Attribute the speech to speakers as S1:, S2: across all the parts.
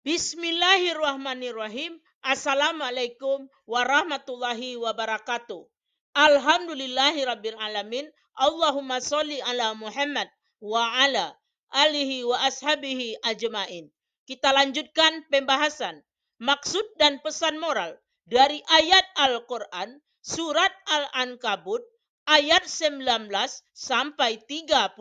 S1: Bismillahirrahmanirrahim. Assalamualaikum warahmatullahi wabarakatuh. Alhamdulillahirabbil alamin. Allahumma sholli ala Muhammad wa ala alihi wa ashabihi ajmain. Kita lanjutkan pembahasan maksud dan pesan moral dari ayat Al-Qur'an surat Al-Ankabut ayat 19 sampai 35.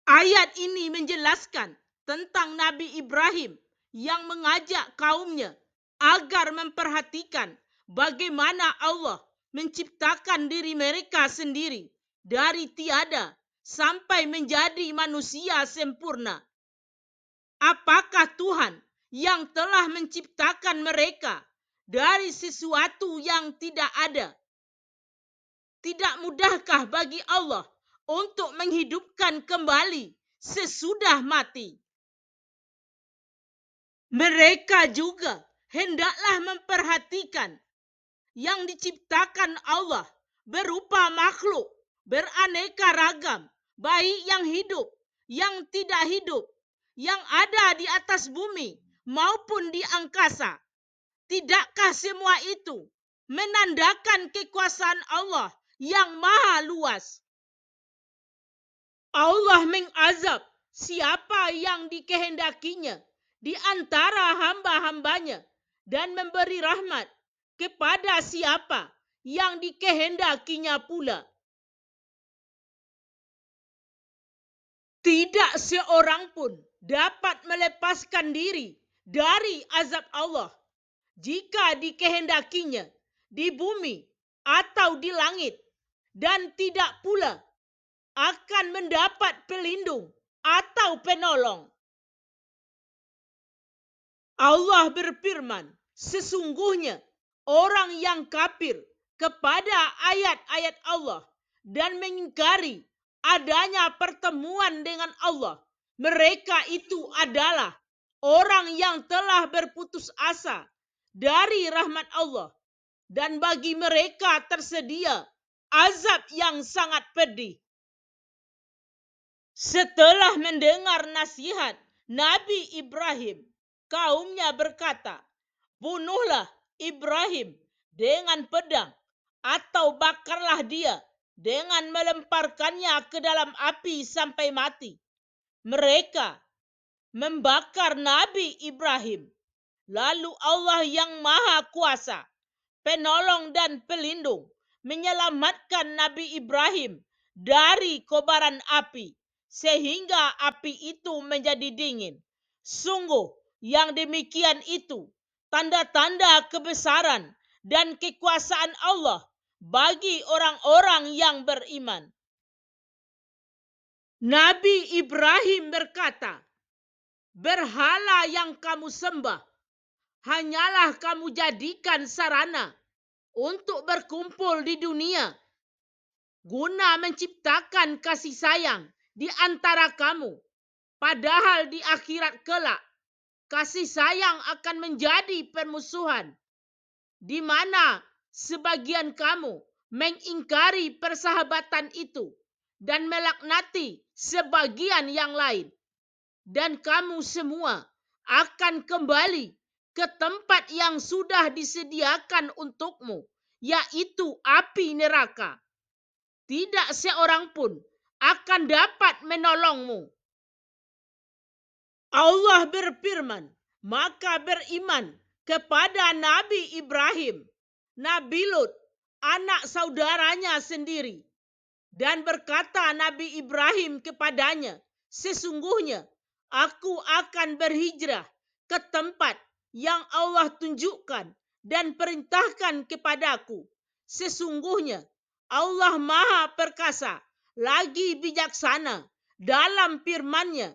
S1: Ayat ini menjelaskan tentang Nabi Ibrahim yang mengajak kaumnya agar memperhatikan bagaimana Allah menciptakan diri mereka sendiri dari tiada sampai menjadi manusia sempurna. Apakah Tuhan yang telah menciptakan mereka dari sesuatu yang tidak ada? Tidak mudahkah bagi Allah untuk menghidupkan kembali sesudah mati? Mereka juga hendaklah memperhatikan yang diciptakan Allah berupa makhluk beraneka ragam, baik yang hidup, yang tidak hidup, yang ada di atas bumi maupun di angkasa. Tidakkah semua itu menandakan kekuasaan Allah yang maha luas? Allah mengazab siapa yang dikehendakinya di antara hamba-hambanya dan memberi rahmat kepada siapa yang dikehendakinya pula. Tidak seorang pun dapat melepaskan diri dari azab Allah jika dikehendakinya di bumi atau di langit, dan tidak pula akan mendapat pelindung atau penolong. Allah berfirman, sesungguhnya orang yang kafir kepada ayat-ayat Allah dan mengingkari adanya pertemuan dengan Allah, mereka itu adalah orang yang telah berputus asa dari rahmat Allah, dan bagi mereka tersedia azab yang sangat pedih. Setelah mendengar nasihat Nabi Ibrahim, kaumnya berkata, "Bunuhlah Ibrahim dengan pedang atau bakarlah dia dengan melemparkannya ke dalam api sampai mati." Mereka membakar Nabi Ibrahim. Lalu Allah yang Maha Kuasa, penolong dan pelindung, menyelamatkan Nabi Ibrahim dari kobaran api sehingga api itu menjadi dingin. Sungguh yang demikian itu tanda-tanda kebesaran dan kekuasaan Allah bagi orang-orang yang beriman. Nabi Ibrahim berkata, "Berhala yang kamu sembah hanyalah kamu jadikan sarana untuk berkumpul di dunia, guna menciptakan kasih sayang di antara kamu. Padahal di akhirat kelak, kasih sayang akan menjadi permusuhan, di mana sebagian kamu mengingkari persahabatan itu dan melaknati sebagian yang lain. Dan kamu semua akan kembali ke tempat yang sudah disediakan untukmu, yaitu api neraka. Tidak seorang pun akan dapat menolongmu." Allah berfirman, maka beriman kepada Nabi Ibrahim, Nabi Lut, anak saudaranya sendiri. Dan berkata Nabi Ibrahim kepadanya, "Sesungguhnya aku akan berhijrah ke tempat yang Allah tunjukkan dan perintahkan kepadaku. Sesungguhnya Allah Maha Perkasa, lagi bijaksana dalam firman-Nya,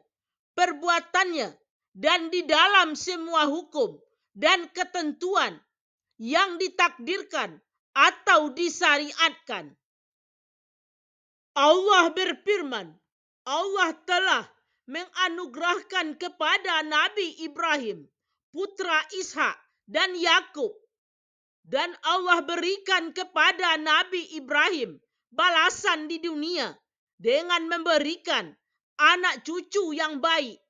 S1: perbuatannya, dan di dalam semua hukum dan ketentuan yang ditakdirkan atau disyariatkan." Allah berfirman, Allah telah menganugerahkan kepada Nabi Ibrahim putra Ishak dan Yakub, dan Allah berikan kepada Nabi Ibrahim balasan di dunia dengan memberikan anak cucu yang baik.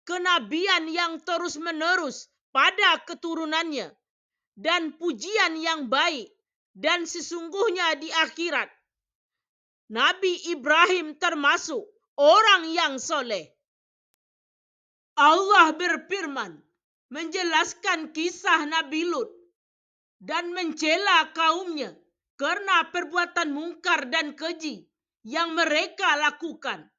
S1: kenabian yang terus-menerus pada keturunannya, dan pujian yang baik. Dan sesungguhnya di akhirat, Nabi Ibrahim termasuk orang yang soleh. Allah berfirman menjelaskan kisah Nabi Lut dan mencela kaumnya karena perbuatan mungkar dan keji yang mereka lakukan.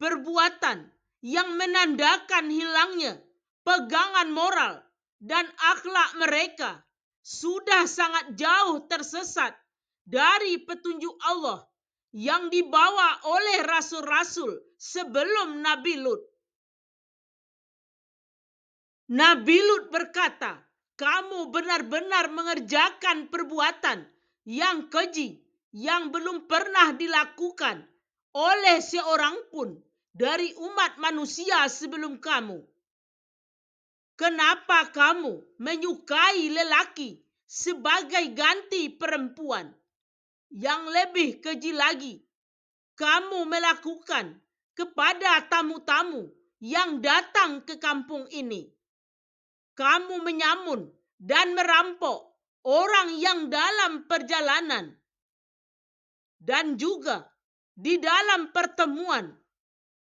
S1: Perbuatan yang menandakan hilangnya pegangan moral dan akhlak mereka sudah sangat jauh tersesat dari petunjuk Allah yang dibawa oleh rasul-rasul sebelum Nabi Lut. Nabi Lut berkata, "Kamu benar-benar mengerjakan perbuatan yang keji yang belum pernah dilakukan oleh seorang pun dari umat manusia sebelum kamu. Kenapa kamu menyukai lelaki sebagai ganti perempuan? Yang lebih keji lagi, kamu melakukan kepada tamu-tamu yang datang ke kampung ini. Kamu menyamun dan merampok orang yang dalam perjalanan, dan juga di dalam pertemuan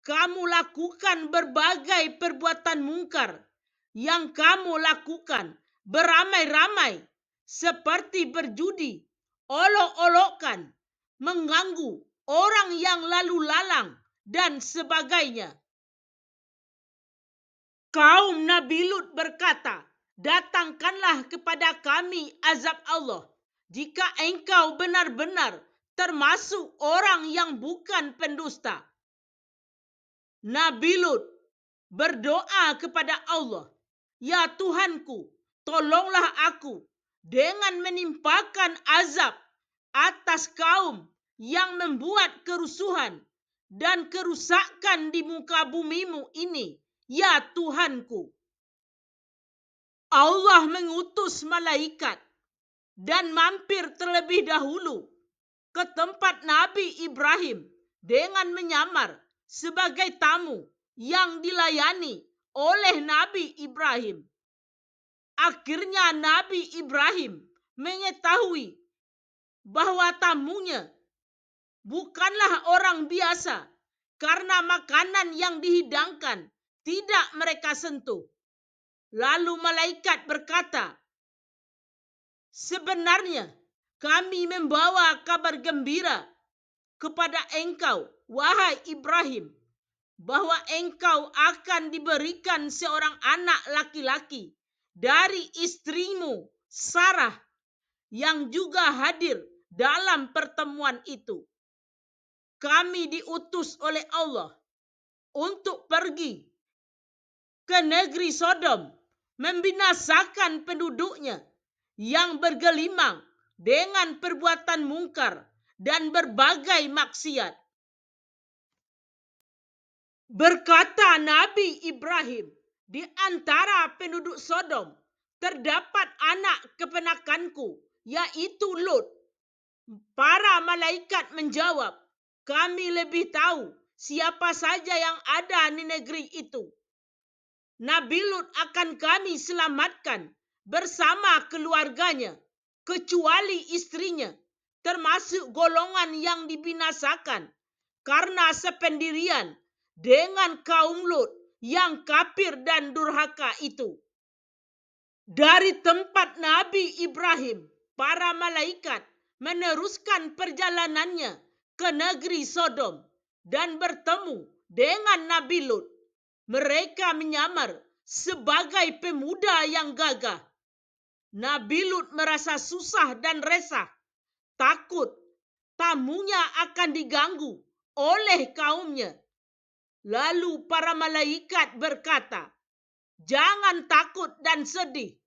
S1: kamu lakukan berbagai perbuatan mungkar yang kamu lakukan beramai-ramai, seperti berjudi, olok-olokan, mengganggu orang yang lalu lalang, dan sebagainya." Kaum Nabi Lut berkata, "Datangkanlah kepada kami azab Allah jika engkau benar-benar termasuk orang yang bukan pendusta." Nabi Lut berdoa kepada Allah, "Ya Tuhanku, tolonglah aku dengan menimpakan azab atas kaum yang membuat kerusuhan dan kerusakan di muka bumimu ini, ya Tuhanku." Allah mengutus malaikat dan mampir terlebih dahulu ke tempat Nabi Ibrahim dengan menyamar sebagai tamu yang dilayani oleh Nabi Ibrahim. Akhirnya Nabi Ibrahim mengetahui bahwa tamunya bukanlah orang biasa karena makanan yang dihidangkan tidak mereka sentuh. Lalu malaikat berkata, "Sebenarnya kami membawa kabar gembira kepada engkau, wahai Ibrahim, bahwa engkau akan diberikan seorang anak laki-laki dari istrimu Sarah yang juga hadir dalam pertemuan itu. Kami diutus oleh Allah untuk pergi ke negeri Sodom, membinasakan penduduknya yang bergelimang dengan perbuatan mungkar dan berbagai maksiat." Berkata Nabi Ibrahim, "Di antara penduduk Sodom terdapat anak keponakanku, yaitu Lut." Para malaikat menjawab, "Kami lebih tahu siapa saja yang ada di negeri itu. Nabi Lut akan kami selamatkan bersama keluarganya, kecuali istrinya, termasuk golongan yang dibinasakan karena sependirian dengan kaum Lut yang kafir dan durhaka itu." Dari tempat Nabi Ibrahim, para malaikat meneruskan perjalanannya ke negeri Sodom dan bertemu dengan Nabi Lut. Mereka menyamar sebagai pemuda yang gagah. Nabi Lut merasa susah dan resah, takut tamunya akan diganggu oleh kaumnya. Lalu para malaikat berkata, "Jangan takut dan sedih.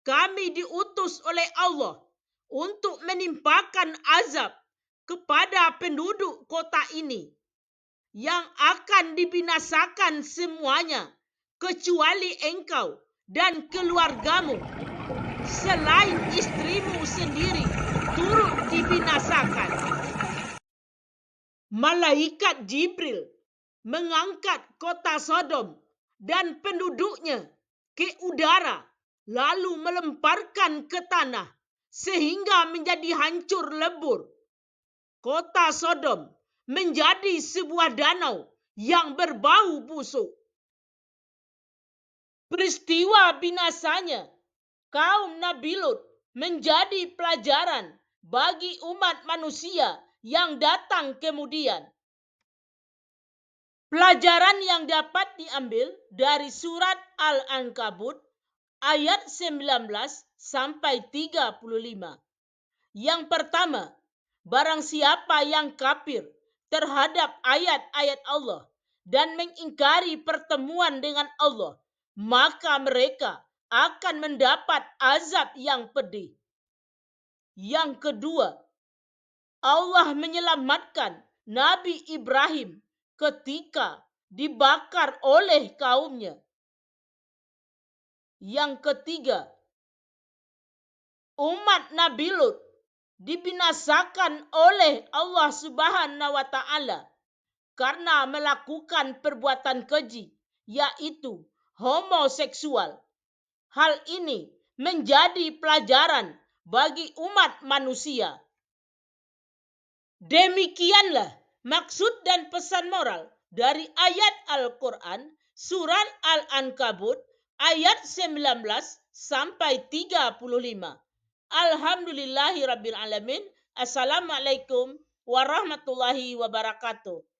S1: Kami diutus oleh Allah untuk menimpakan azab kepada penduduk kota ini yang akan dibinasakan semuanya kecuali engkau dan keluargamu. Selain istrimu sendiri turut dibinasakan." Malaikat Jibril mengangkat kota Sodom dan penduduknya ke udara, lalu melemparkan ke tanah sehingga menjadi hancur lebur. Kota Sodom menjadi sebuah danau yang berbau busuk. Peristiwa binasanya kaum Nabi Lut menjadi pelajaran bagi umat manusia yang datang kemudian. Pelajaran yang dapat diambil dari surat Al-Ankabut ayat 19 sampai 35. Yang pertama, barang siapa yang kafir terhadap ayat-ayat Allah dan mengingkari pertemuan dengan Allah, maka mereka akan mendapat azab yang pedih. Yang kedua, Allah menyelamatkan Nabi Ibrahim ketika dibakar oleh kaumnya. Yang ketiga, umat Nabi Lut dibinasakan oleh Allah Subhanahu wa taala karena melakukan perbuatan keji, yaitu homoseksual. Hal ini menjadi pelajaran bagi umat manusia. Demikianlah maksud dan pesan moral dari ayat Al-Quran surat Al-Ankabut ayat 19 sampai 35. Alhamdulillahirabbil alamin. Assalamualaikum warahmatullahi wabarakatuh.